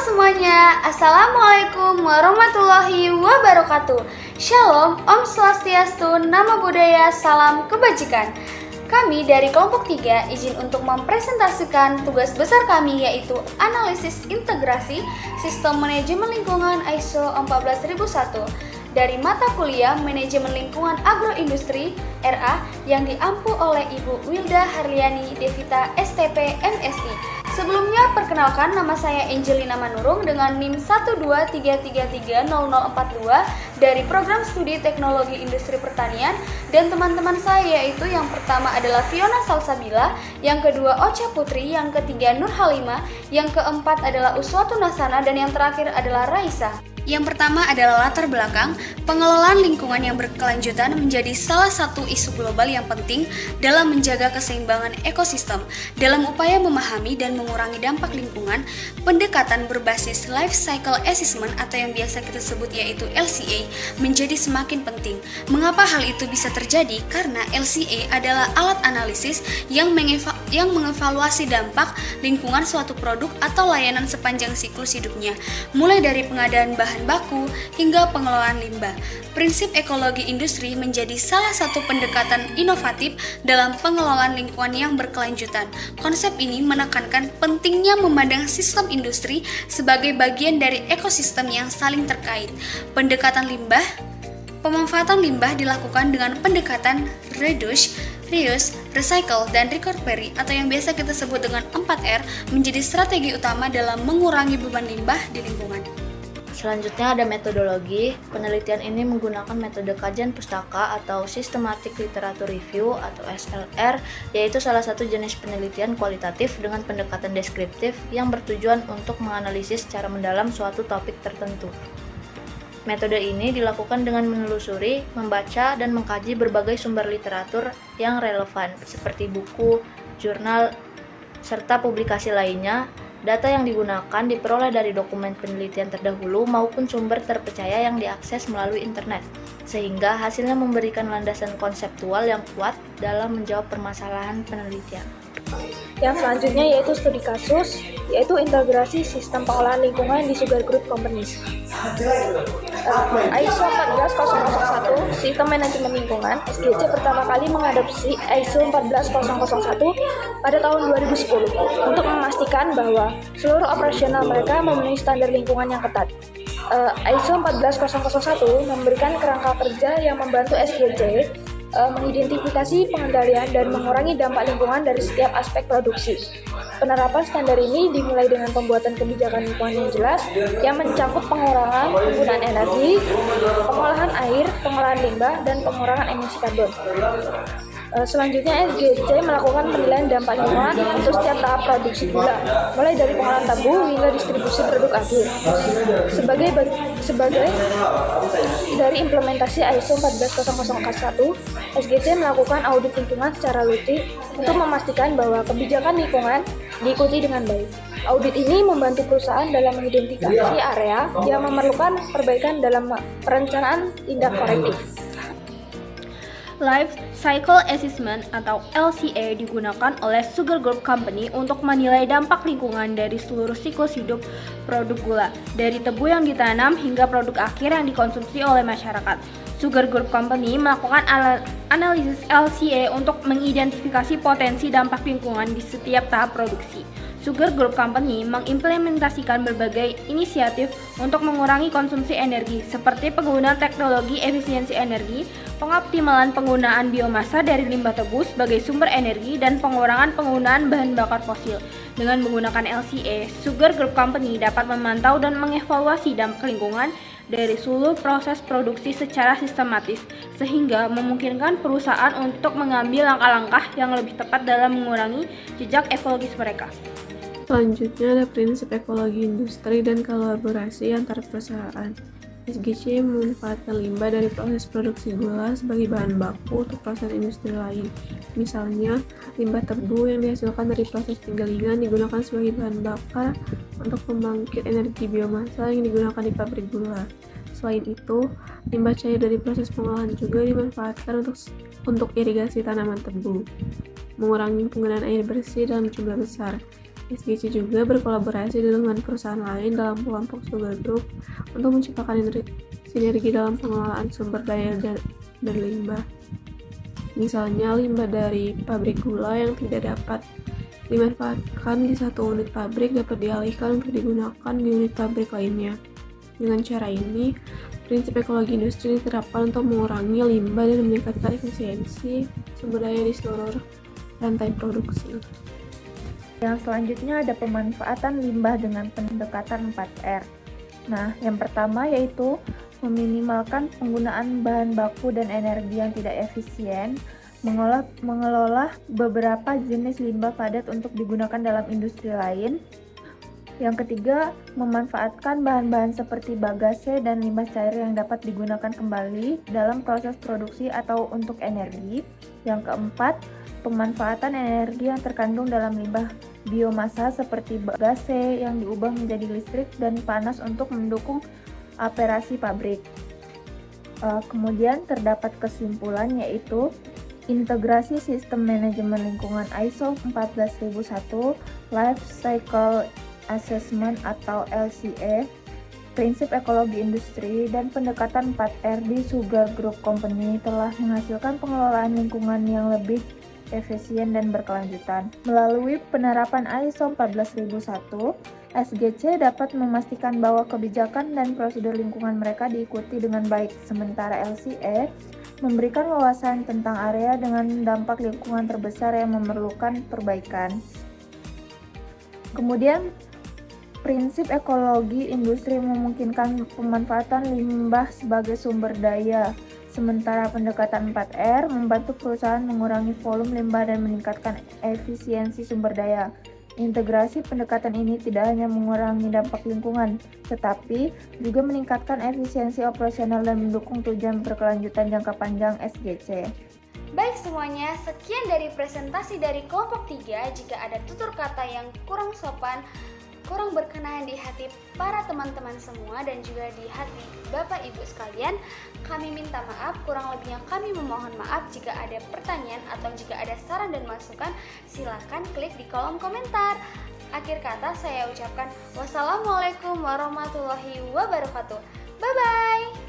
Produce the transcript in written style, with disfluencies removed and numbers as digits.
semuanya, Assalamualaikum warahmatullahi wabarakatuh. Shalom, Om Swastiastu, Namo Buddhaya, Salam Kebajikan. Kami dari kelompok 3 izin untuk mempresentasikan tugas besar kami, yaitu analisis integrasi sistem manajemen lingkungan ISO 14001 dari mata kuliah Manajemen Lingkungan Agroindustri RA yang diampu oleh Ibu Wilda Harliani Devita STP MSI. Sebelumnya, perkenalkan, nama saya Angelina Manurung dengan NIM 123330042 dari Program Studi Teknologi Industri Pertanian, dan teman-teman saya yaitu yang pertama adalah Fiona Salsabila, yang kedua Ocha Putri, yang ketiga Nur Halimah, yang keempat adalah Uswatu Nasana, dan yang terakhir adalah Raisa. Yang pertama adalah latar belakang. Pengelolaan lingkungan yang berkelanjutan menjadi salah satu isu global yang penting dalam menjaga keseimbangan ekosistem. Dalam upaya memahami dan mengurangi dampak lingkungan, pendekatan berbasis life cycle assessment atau yang biasa kita sebut yaitu LCA menjadi semakin penting. Mengapa hal itu bisa terjadi? Karena LCA adalah alat analisis yang mengevaluasi dampak lingkungan suatu produk atau layanan sepanjang siklus hidupnya, mulai dari pengadaan bahan baku hingga pengelolaan limbah. Prinsip ekologi industri menjadi salah satu pendekatan inovatif dalam pengelolaan lingkungan yang berkelanjutan. Konsep ini menekankan pentingnya memandang sistem industri sebagai bagian dari ekosistem yang saling terkait. Pendekatan limbah, pemanfaatan limbah dilakukan dengan pendekatan reduce, reuse, recycle, dan recovery atau yang biasa kita sebut dengan 4R menjadi strategi utama dalam mengurangi beban limbah di lingkungan. Selanjutnya ada metodologi. Penelitian ini menggunakan metode kajian pustaka atau Systematic Literature Review atau SLR, yaitu salah satu jenis penelitian kualitatif dengan pendekatan deskriptif yang bertujuan untuk menganalisis secara mendalam suatu topik tertentu. Metode ini dilakukan dengan menelusuri, membaca, dan mengkaji berbagai sumber literatur yang relevan, seperti buku, jurnal, serta publikasi lainnya. Data yang digunakan diperoleh dari dokumen penelitian terdahulu maupun sumber terpercaya yang diakses melalui internet, sehingga hasilnya memberikan landasan konseptual yang kuat dalam menjawab permasalahan penelitian. Yang selanjutnya yaitu studi kasus, yaitu integrasi sistem pengolahan lingkungan di Sugar Group Companies. ISO 14001, Sistem Manajemen Lingkungan, SGC pertama kali mengadopsi ISO 14001 pada tahun 2010 untuk memastikan bahwa seluruh operasional mereka memenuhi standar lingkungan yang ketat. ISO 14001 memberikan kerangka kerja yang membantu SGC mengidentifikasi, pengendalian, dan mengurangi dampak lingkungan dari setiap aspek produksi. Penerapan standar ini dimulai dengan pembuatan kebijakan lingkungan yang jelas yang mencakup pengurangan penggunaan energi, pengolahan air, pengolahan limbah, dan pengurangan emisi karbon. Selanjutnya, SGC melakukan penilaian dampak lingkungan untuk setiap tahap produksi gula, mulai dari pengolahan tabu hingga distribusi produk akhir. Sebagai dari implementasi ISO 14001, SGC melakukan audit lingkungan secara rutin untuk memastikan bahwa kebijakan lingkungan diikuti dengan baik. Audit ini membantu perusahaan dalam mengidentifikasi area yang memerlukan perbaikan dalam perencanaan tindak korektif. Life Cycle Assessment atau LCA digunakan oleh Sugar Group Company untuk menilai dampak lingkungan dari seluruh siklus hidup produk gula, dari tebu yang ditanam hingga produk akhir yang dikonsumsi oleh masyarakat. Sugar Group Company melakukan analisis LCA untuk mengidentifikasi potensi dampak lingkungan di setiap tahap produksi. Sugar Group Company mengimplementasikan berbagai inisiatif untuk mengurangi konsumsi energi, seperti penggunaan teknologi efisiensi energi, pengoptimalan penggunaan biomasa dari limbah tebu sebagai sumber energi, dan pengurangan penggunaan bahan bakar fosil. Dengan menggunakan LCA, Sugar Group Company dapat memantau dan mengevaluasi dampak lingkungan dari seluruh proses produksi secara sistematis, sehingga memungkinkan perusahaan untuk mengambil langkah-langkah yang lebih tepat dalam mengurangi jejak ekologis mereka. Selanjutnya ada prinsip ekologi industri dan kolaborasi antar perusahaan. SGC memanfaatkan limbah dari proses produksi gula sebagai bahan baku untuk proses industri lain. Misalnya, limbah tebu yang dihasilkan dari proses penggilingan digunakan sebagai bahan bakar untuk pembangkit energi biomasa yang digunakan di pabrik gula. Selain itu, limbah cair dari proses pengolahan juga dimanfaatkan untuk irigasi tanaman tebu, mengurangi penggunaan air bersih dalam jumlah besar. SGC juga berkolaborasi dengan perusahaan lain dalam kelompok Sugar Group untuk menciptakan sinergi dalam pengelolaan sumber daya dan limbah. Misalnya limbah dari pabrik gula yang tidak dapat dimanfaatkan di satu unit pabrik dapat dialihkan untuk digunakan di unit pabrik lainnya. Dengan cara ini, prinsip ekologi industri diterapkan untuk mengurangi limbah dan meningkatkan efisiensi sumber daya di seluruh rantai produksi. Yang selanjutnya ada pemanfaatan limbah dengan pendekatan 4R. Nah, yang pertama yaitu meminimalkan penggunaan bahan baku dan energi yang tidak efisien, mengelola beberapa jenis limbah padat untuk digunakan dalam industri lain. Yang ketiga, memanfaatkan bahan-bahan seperti bagase dan limbah cair yang dapat digunakan kembali dalam proses produksi atau untuk energi. Yang keempat, pemanfaatan energi yang terkandung dalam limbah biomasa seperti bagase yang diubah menjadi listrik dan panas untuk mendukung operasi pabrik. Kemudian terdapat kesimpulan yaitu integrasi sistem manajemen lingkungan ISO 14001, Life Cycle Assessment atau LCA, prinsip ekologi industri, dan pendekatan 4R di Sugar Group Company telah menghasilkan pengelolaan lingkungan yang lebih efisien dan berkelanjutan. Melalui penerapan ISO 14001, SGC dapat memastikan bahwa kebijakan dan prosedur lingkungan mereka diikuti dengan baik, sementara LCA memberikan wawasan tentang area dengan dampak lingkungan terbesar yang memerlukan perbaikan. Kemudian, prinsip ekologi industri memungkinkan pemanfaatan limbah sebagai sumber daya, sementara pendekatan 4R membantu perusahaan mengurangi volume limbah dan meningkatkan efisiensi sumber daya. Integrasi pendekatan ini tidak hanya mengurangi dampak lingkungan, tetapi juga meningkatkan efisiensi operasional dan mendukung tujuan berkelanjutan jangka panjang SGC. Baik semuanya, sekian dari presentasi dari kelompok 3. Jika ada tutur kata yang kurang sopan, kurang berkenan di hati para teman-teman semua dan juga di hati Bapak Ibu sekalian, kami minta maaf. Kurang lebihnya kami memohon maaf. Jika ada pertanyaan atau jika ada saran dan masukan, silakan klik di kolom komentar. Akhir kata saya ucapkan wassalamualaikum warahmatullahi wabarakatuh. Bye-bye.